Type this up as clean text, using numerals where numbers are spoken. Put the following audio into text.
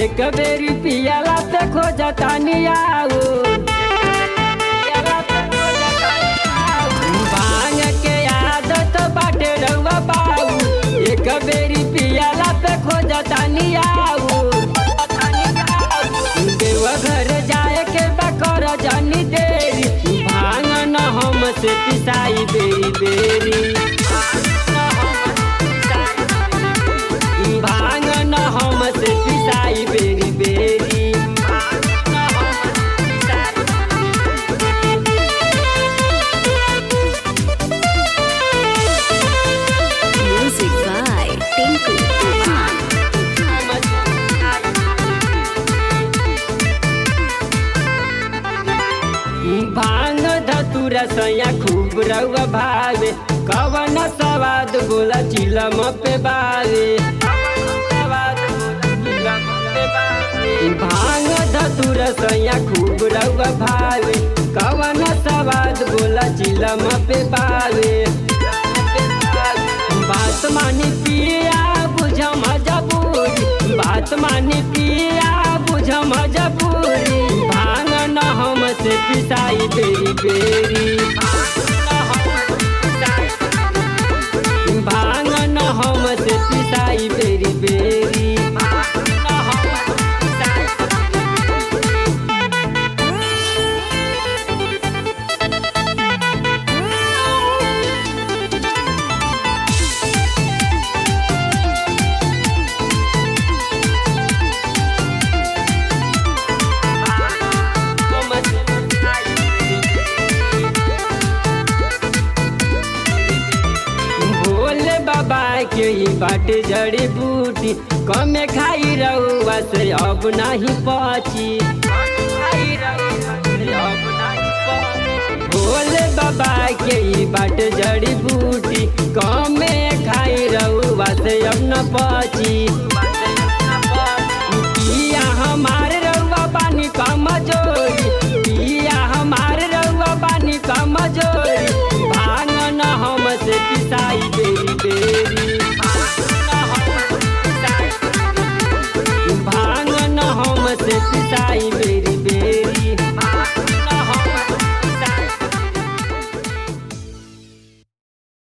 एक बेरी पियाला ते खोजतानी आओ भांग के आदत बाटे रउआ बाऊ एक बेरी पियाला पे खोजतानी आओ देवघर जाए के बकर जानी देरी भांग न हमसे पिसाई बेरी बेरी भांग न हमसे पिसाई बेरी बेरी Music by Tinku Tufan. भांग धतुरा सैया खूब रउआ भावे कवन सवाद बोला चिलम पे बावे भांग धतुरा सैया खूब रउआ भावे कवन सवाद बोला चिलम पे बावे बात मानी पिया बुझ मजबूरी बात मानी पिया बुझ मजबूरी भांग न हमसे पिसाई बेरी बेरी भांग न हमसे पिसाई बेरी बेरी भोले बाबा के ही बाटे जड़ी बूटी कमे खाई रउआ से अब नहीं पची भोले बाबा के ही बाटे जड़ी बूटी कमे खाई रउआ से अब न पची